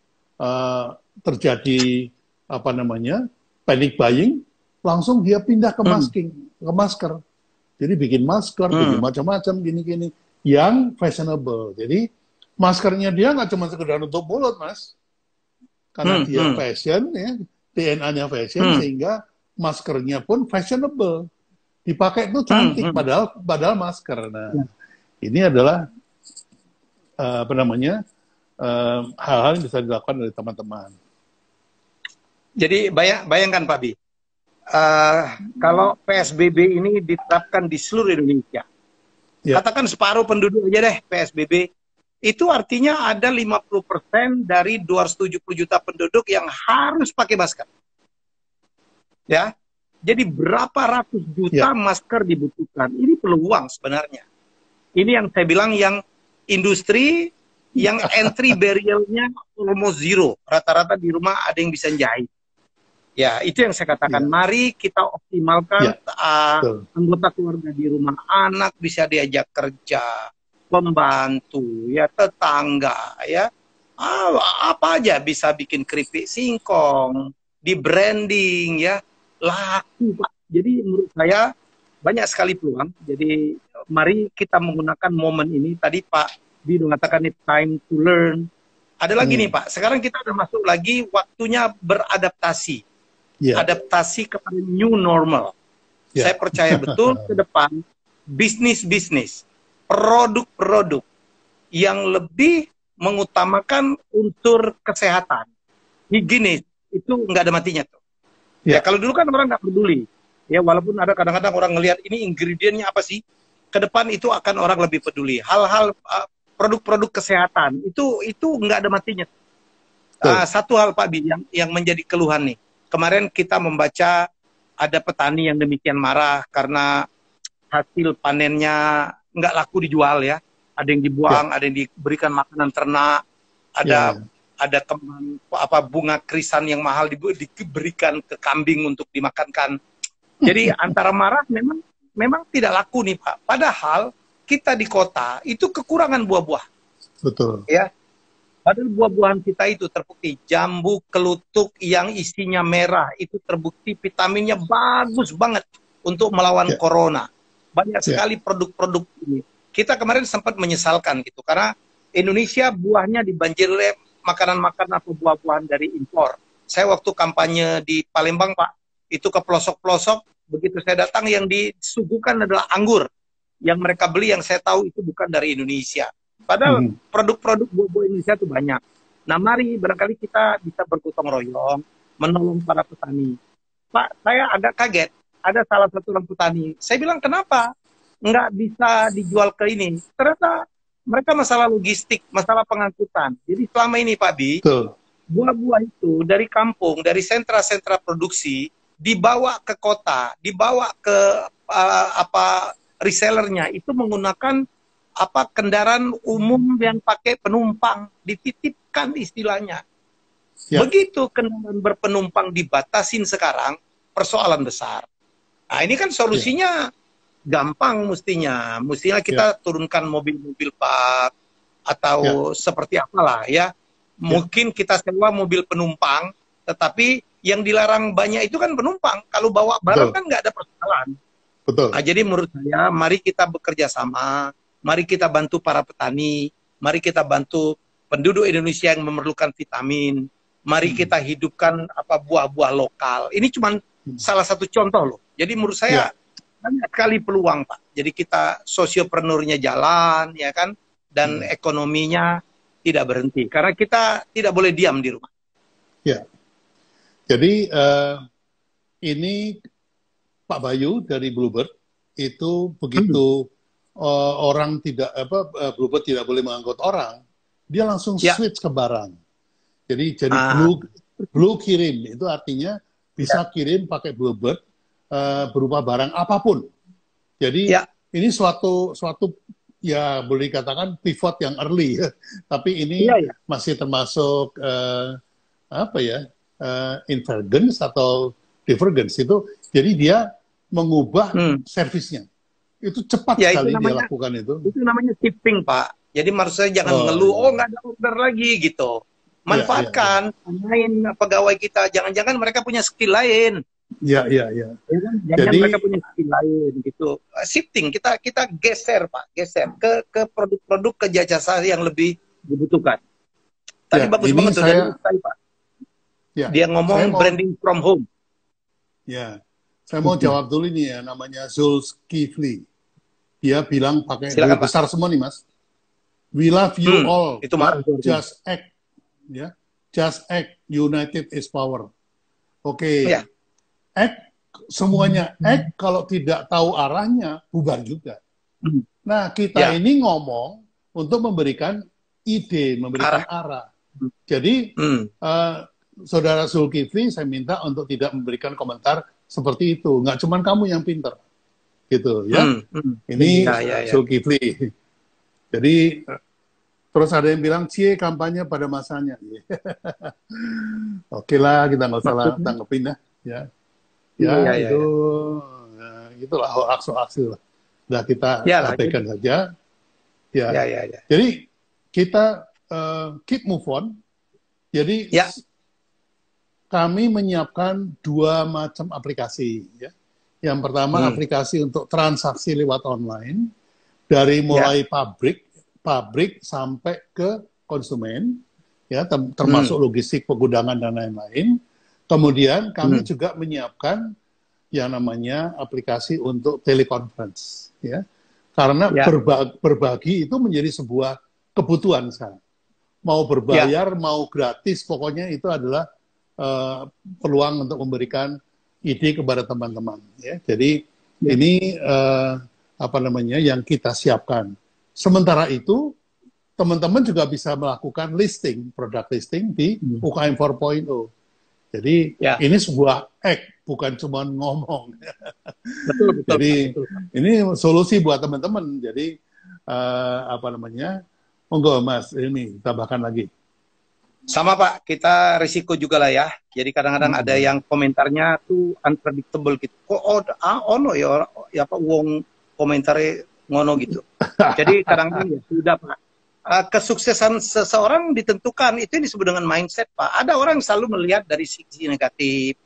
[SPEAKER 1] terjadi panic buying, langsung dia pindah ke masker. Jadi bikin masker, bikin macam-macam gini-gini yang fashionable. Jadi maskernya dia nggak cuma sekedar untuk mulut, Mas. Karena dia fashion, ya, DNA-nya fashion, sehingga maskernya pun fashionable. Dipakai itu cantik, padahal masker. Nah, ini adalah hal-hal yang bisa dilakukan oleh teman-teman.
[SPEAKER 2] Jadi bayangkan, Pak Bi, kalau PSBB ini diterapkan di seluruh Indonesia, katakan separuh penduduk aja deh PSBB, itu artinya ada 50% dari 270 juta penduduk yang harus pakai masker. Ya, jadi berapa ratus juta masker dibutuhkan? Ini peluang sebenarnya. Ini yang saya bilang yang industri yang entry barrier-nya almost zero. Rata-rata di rumah ada yang bisa jahit. Ya, itu yang saya katakan. Mari kita optimalkan anggota keluarga di rumah. Anak bisa diajak kerja, pembantu, ya, tetangga, ya. Apa aja bisa bikin keripik singkong, di branding, ya. Laku, Pak. Jadi menurut saya banyak sekali peluang. Jadi mari kita menggunakan momen ini. Tadi Pak Bi mengatakan ini time to learn. Ada lagi nih Pak, sekarang kita udah masuk lagi waktunya beradaptasi. Adaptasi kepada new normal. Saya percaya betul ke depan bisnis-bisnis, produk-produk yang lebih mengutamakan unsur kesehatan, higienis, itu nggak ada matinya tuh. Ya kalau dulu kan orang nggak peduli. Ya walaupun ada kadang-kadang orang ngelihat ini ingredientnya apa sih, ke depan itu akan orang lebih peduli. Hal-hal produk-produk kesehatan itu nggak ada matinya. Satu hal Pak Bi yang menjadi keluhan nih. Kemarin kita membaca ada petani yang demikian marah karena hasil panennya nggak laku dijual ya. Ada yang dibuang, ada yang diberikan makanan ternak, ada kembang bunga krisan yang mahal diberikan ke kambing untuk dimakankan. Jadi antara marah memang tidak laku nih Pak. Padahal kita di kota itu kekurangan buah-buah.
[SPEAKER 1] Betul.
[SPEAKER 2] Ya. Padahal buah-buahan kita itu terbukti jambu kelutuk yang isinya merah itu terbukti vitaminnya bagus banget untuk melawan corona. Banyak sekali produk-produk ini. Kita kemarin sempat menyesalkan gitu karena Indonesia buahnya dibanjiri makanan-makanan atau buah-buahan dari impor. Saya waktu kampanye di Palembang Pak, itu ke pelosok-pelosok Begitu saya datang yang disuguhkan adalah anggur. Yang mereka beli yang saya tahu itu bukan dari Indonesia. Padahal produk-produk buah-buah Indonesia itu banyak. Nah mari barangkali kita bisa bergotong royong menolong para petani. Pak, saya agak kaget. Ada salah satu orang petani. Saya bilang kenapa nggak bisa dijual ke ini? Ternyata mereka masalah logistik, masalah pengangkutan. Jadi selama ini Pak Bi, buah-buah itu dari kampung, dari sentra-sentra produksi dibawa ke kota, dibawa ke resellernya itu menggunakan kendaraan umum yang pakai penumpang, dititipkan istilahnya. Begitu kendaraan berpenumpang dibatasin sekarang, persoalan besar. Nah ini kan solusinya gampang mestinya. Mestinya kita turunkan mobil-mobil Pak atau seperti apalah ya. Mungkin kita sewa mobil penumpang, tetapi yang dilarang banyak itu kan penumpang. Kalau bawa barang kan nggak ada persoalan. Nah, jadi menurut saya, mari kita bekerja sama, mari kita bantu para petani, mari kita bantu penduduk Indonesia yang memerlukan vitamin, mari kita hidupkan buah-buah lokal. Ini cuma salah satu contoh loh. Jadi menurut saya banyak sekali peluang Pak. Jadi kita sosioprenurnya jalan, ya kan, dan ekonominya tidak berhenti. Karena kita tidak boleh diam di rumah.
[SPEAKER 1] Ya. Jadi ini Pak Bayu dari Bluebird itu begitu orang tidak Bluebird tidak boleh mengangkut orang, dia langsung switch ke barang. Jadi Blue kirim itu artinya bisa kirim pakai Bluebird berupa barang apapun. Jadi ini suatu ya boleh dikatakan pivot yang early, tapi ini masih termasuk invergence atau divergence itu. Jadi dia mengubah servisnya. Itu cepat sekali dia lakukan itu. Itu
[SPEAKER 2] namanya shifting, Pak. Jadi maksud saya jangan mengeluh, nggak ada order lagi gitu. Manfaatkan main pegawai kita. Jangan-jangan mereka punya skill lain.
[SPEAKER 1] Jangan
[SPEAKER 2] jadi mereka punya skill lain gitu. Shifting, kita geser, Pak. Geser ke produk-produk ke jasa yang lebih dibutuhkan. Tadi bagus banget tuh dari Pak. Dia ngomong branding from home.
[SPEAKER 1] Ya, saya mau jawab dulu nih ya, namanya Zulkifli. Dia bilang pakai huruf besar semua nih Mas. We love you all,
[SPEAKER 2] itu
[SPEAKER 1] just act. Ya, just act, united is power. Oke, act, semuanya act, kalau tidak tahu arahnya, bubar juga. Nah, kita ini ngomong untuk memberikan ide, memberikan arah. Jadi, Saudara Zulkifli, saya minta untuk tidak memberikan komentar seperti itu. Nggak cuma kamu yang pinter. Gitu, ya. Ini Zulkifli. Jadi, terus ada yang bilang, cie kampanye pada masanya. Oke lah, kita nggak usah tanggepin ya. Itu, itulah hoax-hoax lah. Udah kita abaikan saja. Jadi, kita keep move on. Jadi, kami menyiapkan 2 macam aplikasi. Ya. Yang pertama aplikasi untuk transaksi lewat online, dari mulai pabrik sampai ke konsumen, ya, termasuk logistik, pegudangan, dan lain-lain. Kemudian kami juga menyiapkan yang namanya aplikasi untuk teleconference. Ya. Karena berbagi itu menjadi sebuah kebutuhan sekarang. Mau berbayar, mau gratis, pokoknya itu adalah peluang untuk memberikan ide kepada teman-teman. Ya. Jadi ini yang kita siapkan. Sementara itu teman-teman juga bisa melakukan listing, produk listing di UKM 4.0. Jadi ini sebuah act, bukan cuma ngomong.
[SPEAKER 2] Betul.
[SPEAKER 1] Jadi ini solusi buat teman-teman. Jadi monggo Mas, ini tambahkan lagi.
[SPEAKER 2] Sama Pak, kita risiko juga lah ya. Jadi kadang-kadang ada yang komentarnya tuh unpredictable gitu. Kok ono ya wong komentarnya ngono gitu. Jadi kadang-kadang ya sudah Pak. Kesuksesan seseorang ditentukan, itu disebut dengan mindset Pak. Ada orang yang selalu melihat dari sisi negatif.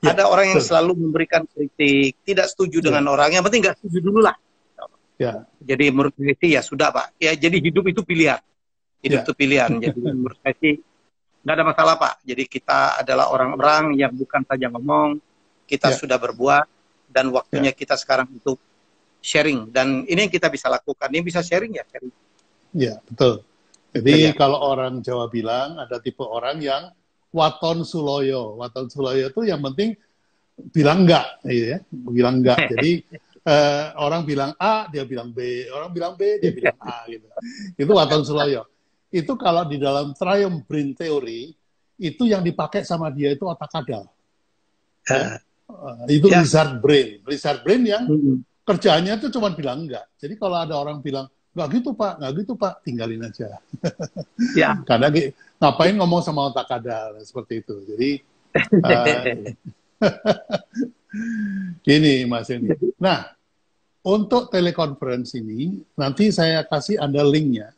[SPEAKER 2] Ada orang yang selalu memberikan kritik, tidak setuju dengan orang. Yang penting nggak setuju dulu lah. Jadi menurut saya sih ya sudah Pak. Ya jadi hidup itu pilihan. Hidup itu pilihan. Jadi menurut saya sih nggak ada masalah Pak. Jadi kita adalah orang-orang yang bukan saja ngomong, kita sudah berbuat. dan waktunya kita sekarang untuk sharing. Dan ini yang kita bisa lakukan. Ini bisa sharing ya, sharing.
[SPEAKER 1] Ya, betul. Jadi kalau orang Jawa bilang ada tipe orang yang waton suloyo. Waton suloyo itu yang penting bilang enggak, ya, bilang enggak. Jadi orang bilang A, dia bilang B. Orang bilang B, dia bilang A, gitu. Itu waton suloyo. Itu kalau di dalam triumph brain theory, itu yang dipakai sama dia itu otak kadal. Ya? Itu lizard brain. Lizard brain yang kerjaannya itu cuma bilang enggak. Jadi kalau ada orang bilang, nggak gitu Pak, nggak gitu Pak, tinggalin aja.
[SPEAKER 2] Ya.
[SPEAKER 1] Karena ngapain ngomong sama otak kadal, seperti itu. Jadi, gini Mas Hendy. Nah, untuk telekonferensi ini, nanti saya kasih Anda linknya.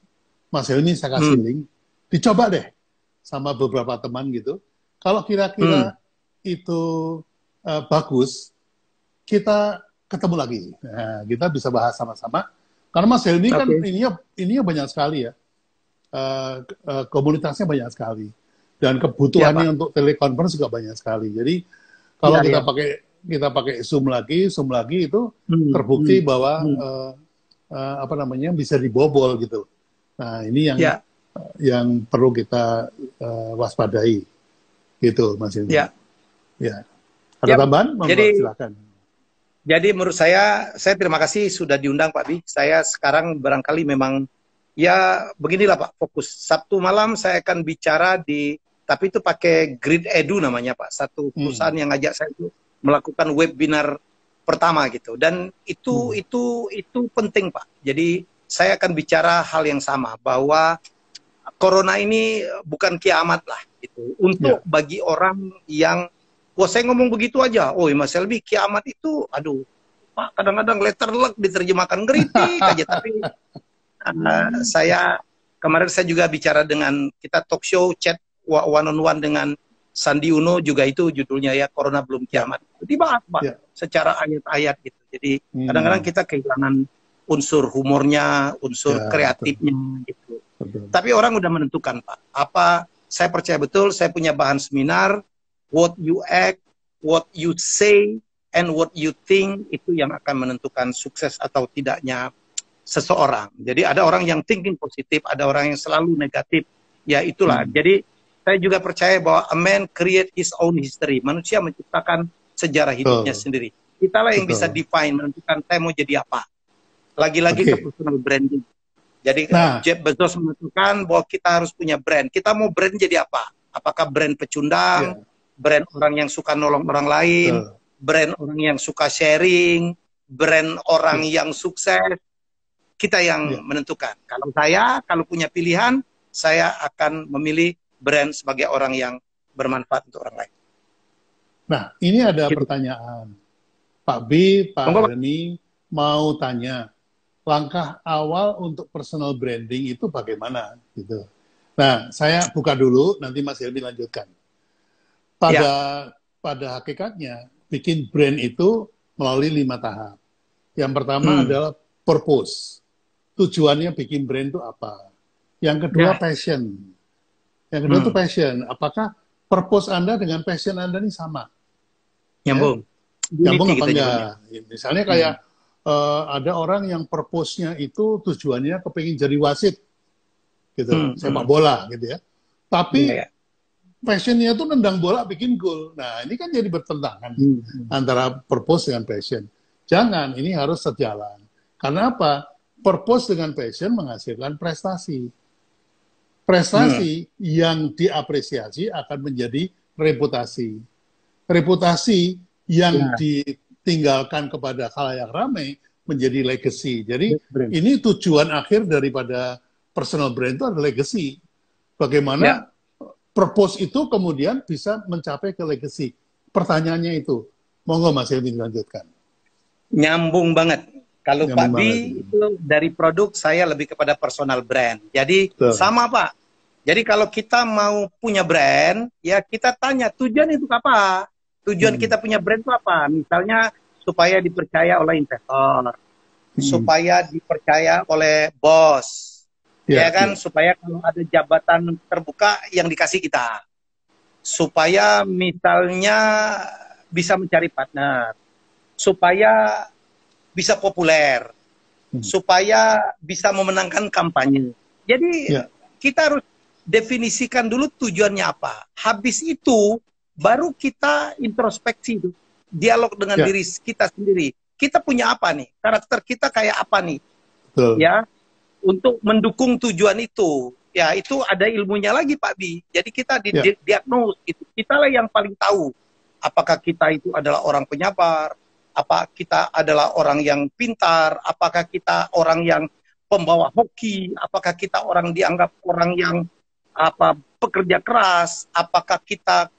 [SPEAKER 1] Mas Helmi saya kasih link. Dicoba deh sama beberapa teman gitu. Kalau kira-kira itu bagus, kita ketemu lagi. Nah, kita bisa bahas sama-sama. Karena Mas Helmi kan ininya banyak sekali ya. Komunitasnya banyak sekali. Dan kebutuhannya untuk telekonferensi juga banyak sekali. Jadi kalau kita pakai Zoom lagi itu terbukti bahwa apa namanya bisa dibobol gitu. Nah, ini yang perlu kita waspadai. Gitu, Mas Hilmi. Ya. Ada tambahan?
[SPEAKER 2] Jadi,
[SPEAKER 1] silakan.
[SPEAKER 2] Jadi menurut saya terima kasih sudah diundang Pak Bi. Saya sekarang barangkali memang, ya beginilah Pak, fokus. Sabtu malam saya akan bicara tapi itu pakai Grid Edu namanya Pak. Satu perusahaan yang ngajak saya itu melakukan webinar pertama gitu. Dan itu penting Pak. Jadi saya akan bicara hal yang sama, bahwa corona ini bukan kiamat lah gitu. Untuk bagi orang yang, wah saya ngomong begitu aja, oh Mas Helmi kiamat itu, aduh Pak, kadang-kadang letter luck diterjemahkan ngeritik aja. Tapi kemarin saya juga bicara dengan, kita talk show, chat one on one dengan Sandi Uno juga, itu judulnya ya, Corona Belum Kiamat. Dibahas Pak, secara ayat-ayat gitu. Jadi kadang-kadang kita kehilangan unsur humornya, unsur kreatifnya gitu. Tapi orang udah menentukan Pak. Saya percaya betul, saya punya bahan seminar, what you act, what you say, and what you think, itu yang akan menentukan sukses atau tidaknya seseorang. Jadi ada orang yang thinking positif, ada orang yang selalu negatif. Ya itulah. Jadi saya juga percaya bahwa a man create his own history. Manusia menciptakan sejarah hidupnya sendiri. Kitalah yang bisa define, menentukan saya mau jadi apa. Lagi-lagi ke personal branding. Jadi Jeff Bezos menentukan bahwa kita harus punya brand. Kita mau brand jadi apa? Apakah brand pecundang, brand orang yang suka nolong orang lain, brand orang yang suka sharing, brand orang yang sukses? Kita yang menentukan. Kalau punya pilihan, saya akan memilih brand sebagai orang yang bermanfaat untuk orang lain.
[SPEAKER 1] Nah, ini ada pertanyaan. Pak B, Pak Reni mau tanya, langkah awal untuk personal branding itu bagaimana? Gitu. Nah, saya buka dulu, nanti Mas Helmi lanjutkan. Pada hakikatnya, bikin brand itu melalui 5 tahap. Yang pertama adalah purpose. Tujuannya bikin brand itu apa? Yang kedua passion. Yang kedua itu passion. Apakah purpose Anda dengan passion Anda ini sama?
[SPEAKER 2] Nyambung.
[SPEAKER 1] Nyambung apa enggak? Misalnya kayak ada orang yang purpose-nya itu tujuannya kepingin jadi wasit, gitu, sepak bola, gitu ya. Tapi passion-nya itu nendang bola bikin gol. Nah, ini kan jadi bertentangan antara purpose dengan passion. Jangan, ini harus sejalan. Karena apa? Purpose dengan passion menghasilkan prestasi. Prestasi yang diapresiasi akan menjadi reputasi. Reputasi yang ditinggalkan kepada khalayak ramai menjadi legacy. Jadi ini tujuan akhir daripada personal brand itu adalah legacy. Bagaimana purpose itu kemudian bisa mencapai ke legacy. Pertanyaannya itu. Monggo Mas Helmi lanjutkan.
[SPEAKER 2] Nyambung banget. Kalau Pak Bi itu dari produk, saya lebih kepada personal brand. Jadi sama Pak. Jadi kalau kita mau punya brand, ya kita tanya tujuan itu apa? Tujuan kita punya brand itu apa? Misalnya supaya dipercaya oleh investor, supaya dipercaya oleh bos, ya kan? Supaya kalau ada jabatan terbuka yang dikasih kita, supaya misalnya bisa mencari partner, supaya bisa populer, supaya bisa memenangkan kampanye. Jadi kita harus definisikan dulu tujuannya apa. Habis itu baru kita introspeksi itu, dialog dengan diri kita sendiri. Kita punya apa nih? Karakter kita kayak apa nih?
[SPEAKER 1] Betul.
[SPEAKER 2] Ya, untuk mendukung tujuan itu. Ya, itu ada ilmunya lagi, Pak Bi. Jadi kita diagnos itu. Kitalah yang paling tahu apakah kita itu adalah orang penyabar, apa kita adalah orang yang pintar, apakah kita orang yang pembawa hoki, apakah kita orang dianggap orang yang pekerja keras, apakah kita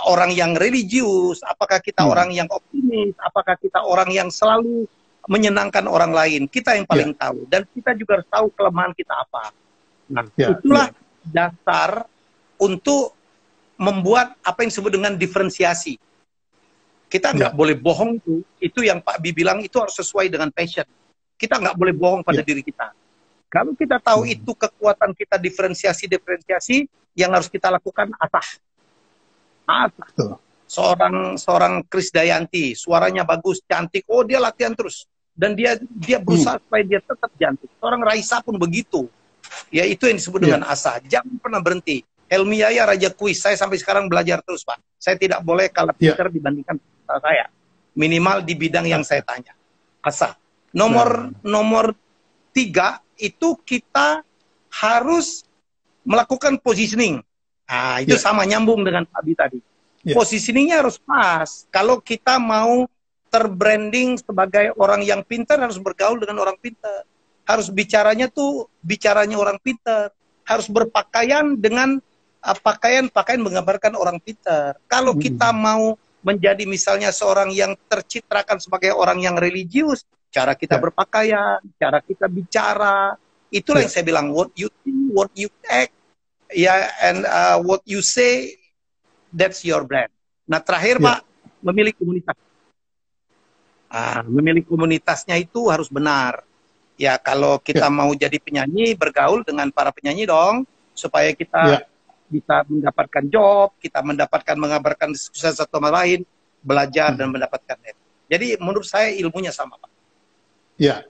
[SPEAKER 2] orang yang religius, apakah kita orang yang optimis, apakah kita orang yang selalu menyenangkan orang lain. Kita yang paling tahu, dan kita juga harus tahu kelemahan kita apa. Nah, itulah dasar untuk membuat apa yang disebut dengan diferensiasi. Kita nggak boleh bohong itu yang Pak Bi bilang, itu harus sesuai dengan passion. Kita nggak boleh bohong pada diri kita. Kalau kita tahu itu kekuatan kita, diferensiasi, yang harus kita lakukan asah. Seorang Krisdayanti, suaranya bagus, cantik, oh dia latihan terus. Dan dia berusaha supaya dia tetap cantik. Seorang Raisa pun begitu. Ya, itu yang disebut dengan asah. Jangan pernah berhenti. Helmi Yahya Raja Kuis, saya sampai sekarang belajar terus, Pak. Saya tidak boleh kalah pintar dibandingkan saya. Minimal di bidang yang saya tanya. Asah. Nomor 3, itu kita harus melakukan positioning. Nah, itu sama nyambung dengan Pak Bi tadi. Positioningnya harus pas. Kalau kita mau terbranding sebagai orang yang pintar, harus bergaul dengan orang pintar. Harus bicaranya orang pintar. Harus berpakaian dengan pakaian menggambarkan orang pintar. Kalau kita mau menjadi misalnya seorang yang tercitrakan sebagai orang yang religius, cara kita berpakaian, cara kita bicara, itulah yang saya bilang, what you think, what you act, and what you say, that's your brand. Nah, terakhir Pak, memilih komunitas. Memilih komunitasnya itu harus benar. Ya, kalau kita mau jadi penyanyi, bergaul dengan para penyanyi dong, supaya kita bisa mendapatkan job, kita mengabarkan sukses satu sama lain, belajar dan mendapatkan net. Jadi menurut saya ilmunya sama, Pak.
[SPEAKER 1] Ya,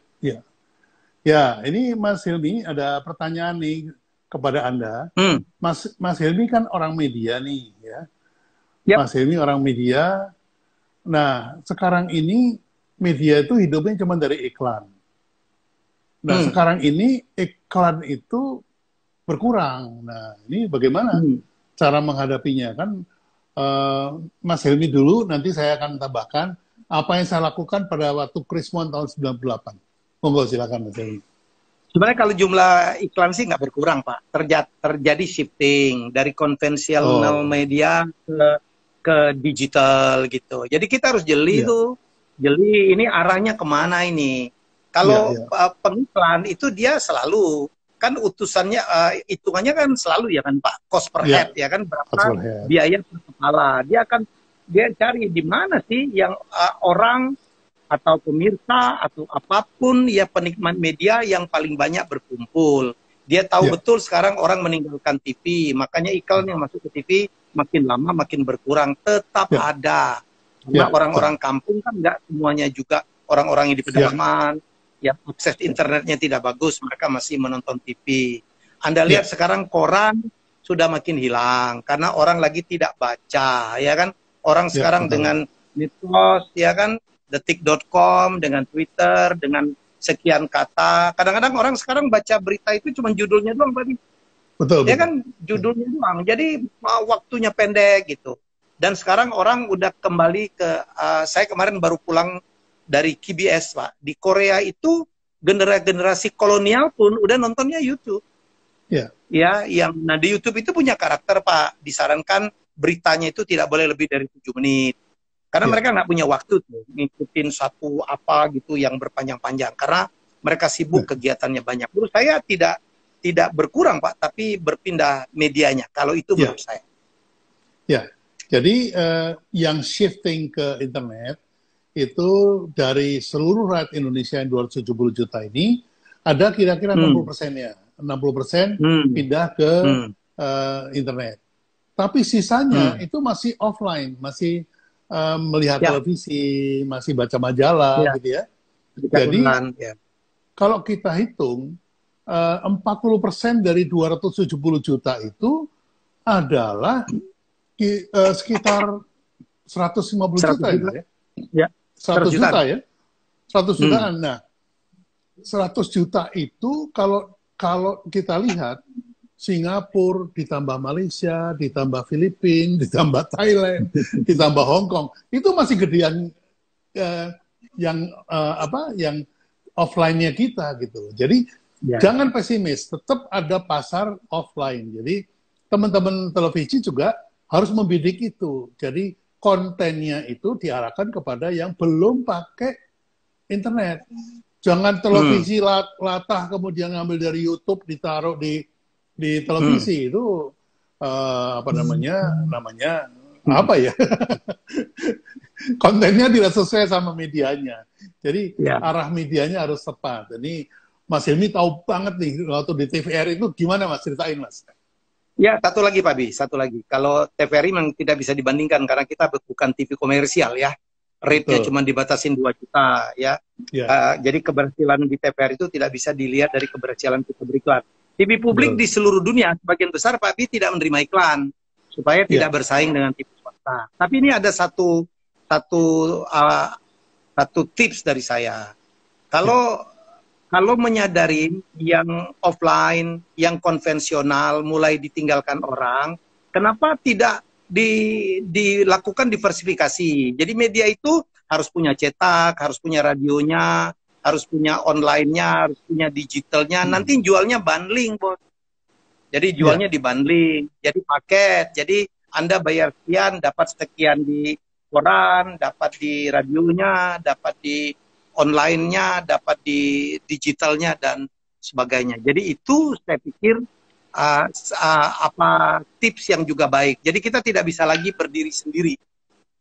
[SPEAKER 1] ini Mas Hilmi ada pertanyaan nih kepada Anda. Mas Hilmi kan orang media nih, ya. Mas Hilmi orang media. Nah, sekarang ini media itu hidupnya cuma dari iklan. Nah, sekarang ini iklan itu berkurang. Nah, ini bagaimana cara menghadapinya? Kan Mas Hilmi dulu, nanti saya akan tambahkan apa yang saya lakukan pada waktu Krismon tahun 98. Monggo, silakan Mas Hilmi.
[SPEAKER 2] Sebenarnya kalau jumlah iklan sih nggak berkurang, Pak. Terjadi shifting dari konvensional media ke digital gitu. Jadi kita harus jeli jeli ini arahnya kemana ini. Kalau pengiklan itu dia selalu kan utusannya, hitungannya kan selalu ya kan Pak, cost per head ya kan, berapa biaya per kepala. Dia cari di mana sih yang orang atau pemirsa atau apapun ya penikmat media yang paling banyak berkumpul. Dia tahu betul sekarang orang meninggalkan TV, makanya iklan yang masuk ke TV makin lama makin berkurang, tetap ada. Karena orang-orang kampung kan nggak semuanya juga orang-orang yang di pedalaman, yang akses internetnya tidak bagus, mereka masih menonton TV. Anda lihat sekarang koran sudah makin hilang karena orang lagi tidak baca, ya kan? Orang sekarang dengan medsos, ya kan? Detik.com, dengan Twitter, dengan sekian kata. Kadang-kadang orang sekarang baca berita itu cuma judulnya doang, Pak.
[SPEAKER 1] Betul.
[SPEAKER 2] Ya kan, judulnya doang. Jadi waktunya pendek gitu. Dan sekarang orang udah kembali ke, saya kemarin baru pulang dari KBS, Pak. Di Korea itu generasi kolonial pun udah nontonnya YouTube. Ya, nah di YouTube itu punya karakter, Pak. Disarankan beritanya itu tidak boleh lebih dari 7 menit. Karena mereka nggak punya waktu tuh ngikutin satu apa gitu yang berpanjang-panjang. Karena mereka sibuk, kegiatannya banyak. Menurut saya tidak berkurang, Pak, tapi berpindah medianya. Kalau itu menurut saya.
[SPEAKER 1] Jadi yang shifting ke internet itu dari seluruh rakyat Indonesia yang 270 juta ini ada kira-kira 60%-nya. 60% pindah ke internet. Tapi sisanya itu masih offline, masih melihat
[SPEAKER 2] Ya.
[SPEAKER 1] televisi, masih baca majalah,
[SPEAKER 2] Ya.
[SPEAKER 1] gitu ya.
[SPEAKER 2] Ketika
[SPEAKER 1] Jadi
[SPEAKER 2] online, ya.
[SPEAKER 1] kalau kita hitung 40% dari 270 juta itu adalah sekitar 150
[SPEAKER 2] 100
[SPEAKER 1] juta
[SPEAKER 2] juta.
[SPEAKER 1] ya.
[SPEAKER 2] Ya.
[SPEAKER 1] 100
[SPEAKER 2] 100 jutaan.
[SPEAKER 1] juta ya. 100
[SPEAKER 2] Hmm.
[SPEAKER 1] jutaan. Nah, 100 juta itu kalau kita lihat Singapura ditambah Malaysia, ditambah Filipina, ditambah Thailand, ditambah Hong Kong, itu masih gedean yang offline-nya kita gitu. Jadi
[SPEAKER 2] Ya.
[SPEAKER 1] jangan pesimis, tetap ada pasar offline. Jadi teman-teman televisi juga harus membidik itu. Jadi kontennya itu diarahkan kepada yang belum pakai internet. Jangan televisi latah kemudian ngambil dari YouTube ditaruh di televisi itu namanya apa ya? Kontennya tidak sesuai sama medianya. Jadi
[SPEAKER 2] Ya.
[SPEAKER 1] arah medianya harus tepat. Jadi Mas Hilmi tahu banget nih waktu di TVRI itu gimana Mas, ceritain Mas.
[SPEAKER 2] Ya, satu lagi Pak Bi, satu lagi. Kalau TVRI memang tidak bisa dibandingkan karena kita bukan TV komersial ya. Rate-nya cuma dibatasin 2 juta ya. Jadi keberhasilan di TVRI itu tidak bisa dilihat dari keberhasilan kita beriklan. TV publik di seluruh dunia sebagian besar Pak Bi tidak menerima iklan supaya tidak bersaing dengan TV swasta. Tapi ini ada satu tips dari saya. Kalau menyadari yang offline, yang konvensional mulai ditinggalkan orang, kenapa tidak dilakukan diversifikasi? Jadi media itu harus punya cetak, harus punya radionya, harus punya online-nya, harus punya digitalnya. Nanti jualnya bundling, Bos. Jadi jualnya di bundling, jadi paket. Jadi Anda bayar sekian, dapat sekian di koran, dapat di radionya, dapat di online-nya, dapat di digitalnya dan sebagainya. Jadi itu saya pikir tips yang juga baik. Jadi kita tidak bisa lagi berdiri sendiri.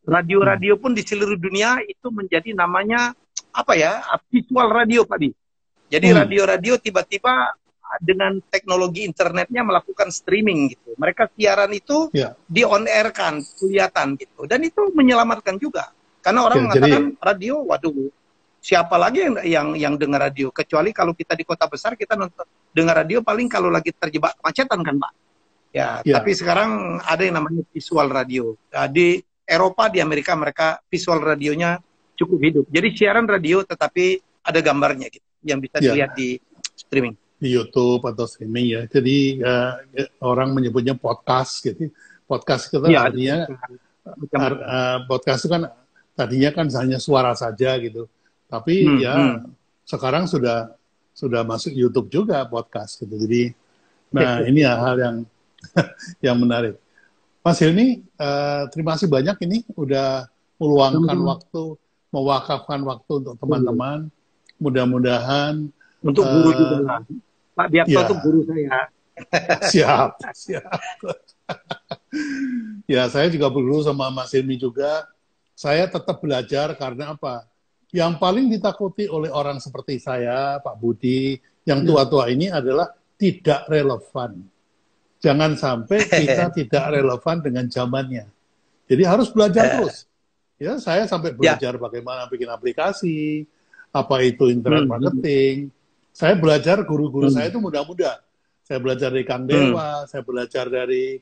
[SPEAKER 2] Radio-radio pun di seluruh dunia itu menjadi namanya visual radio Pak Di. Jadi radio-radio tiba-tiba dengan teknologi internetnya melakukan streaming gitu. Mereka siaran itu di on air kan, kelihatan gitu. Dan itu menyelamatkan juga. Karena orang mengatakan radio, waduh, siapa lagi yang dengar radio? Kecuali kalau kita di kota besar kita dengar radio paling kalau lagi terjebak kemacetan kan Pak. Tapi sekarang ada yang namanya visual radio. Di Eropa, di Amerika mereka visual radionya cukup hidup. Jadi siaran radio tetapi ada gambarnya gitu yang bisa dilihat di streaming.
[SPEAKER 1] Di YouTube atau streaming ya. Jadi orang menyebutnya podcast gitu. Podcast itu artinya podcast itu kan tadinya kan hanya suara saja gitu. Tapi sekarang sudah masuk YouTube juga podcast gitu. Jadi ini hal yang yang menarik. Mas Hilmi, terima kasih banyak ini udah meluangkan waktu, mewakafkan waktu untuk teman-teman. Mudah-mudahan
[SPEAKER 2] untuk guru juga. Pak Biakto itu guru saya.
[SPEAKER 1] Siap. Ya, saya juga berguru sama Mas Hilmi juga. Saya tetap belajar karena apa? Yang paling ditakuti oleh orang seperti saya, Pak Budi, yang tua-tua ini adalah tidak relevan. Jangan sampai kita tidak relevan dengan zamannya. Jadi harus belajar terus. Ya, saya sampai belajar bagaimana bikin aplikasi, apa itu internet marketing. Saya belajar, guru-guru saya itu muda-muda. Saya belajar dari Kang Dewa, saya belajar dari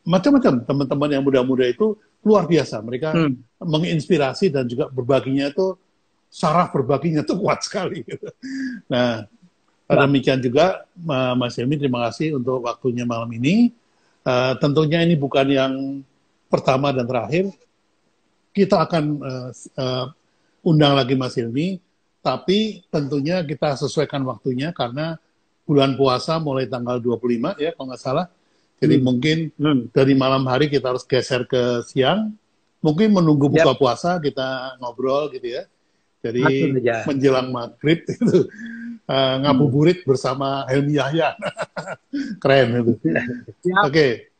[SPEAKER 1] macam-macam. Teman-teman yang muda-muda itu luar biasa. Mereka menginspirasi dan juga berbaginya itu, saraf berbaginya itu kuat sekali. Nah, demikian juga Mas Hilmi, terima kasih untuk waktunya malam ini. Tentunya ini bukan yang pertama dan terakhir. Kita akan undang lagi Mas Hilmi, tapi tentunya kita sesuaikan waktunya karena bulan puasa mulai tanggal 25 ya kalau nggak salah. Jadi mungkin dari malam hari kita harus geser ke siang. Mungkin menunggu buka puasa kita ngobrol gitu ya. Jadi menjelang maghrib itu ngabuburit bersama Helmi Yahya. Keren itu. Oke.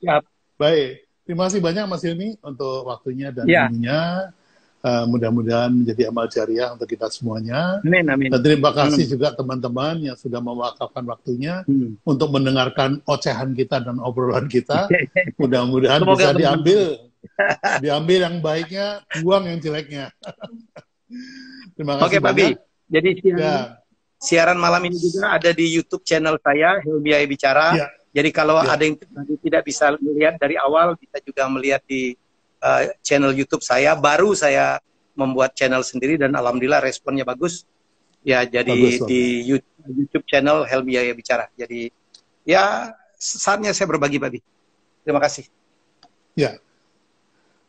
[SPEAKER 1] Baik. Terima kasih banyak Mas Hilmi untuk waktunya dan ilmunya. Mudah-mudahan menjadi amal jariah untuk kita semuanya.
[SPEAKER 2] Amin.
[SPEAKER 1] Dan terima kasih juga teman-teman yang sudah mewakafkan waktunya untuk mendengarkan ocehan kita dan obrolan kita. Mudah-mudahan bisa diambil Diambil yang baiknya, buang yang jeleknya. Terima
[SPEAKER 2] Oke,
[SPEAKER 1] kasih
[SPEAKER 2] Pak Bi.
[SPEAKER 1] banyak.
[SPEAKER 2] Jadi
[SPEAKER 1] Ya,
[SPEAKER 2] siaran malam ini juga ada di YouTube channel saya, Helmi Ayah Bicara.
[SPEAKER 1] ya,
[SPEAKER 2] Jadi kalau
[SPEAKER 1] ya.
[SPEAKER 2] ada yang tidak bisa melihat dari awal, bisa juga melihat di channel YouTube saya. Baru saya membuat channel sendiri dan alhamdulillah responnya bagus. Ya, jadi
[SPEAKER 1] Bagus,
[SPEAKER 2] di YouTube channel Helmi Ayah Bicara. Jadi ya saatnya saya berbagi, Pak Bi. Terima kasih.
[SPEAKER 1] Ya.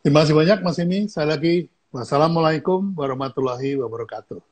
[SPEAKER 1] Terima kasih banyak, Mas Imi. Saya lagi, wassalamualaikum warahmatullahi wabarakatuh.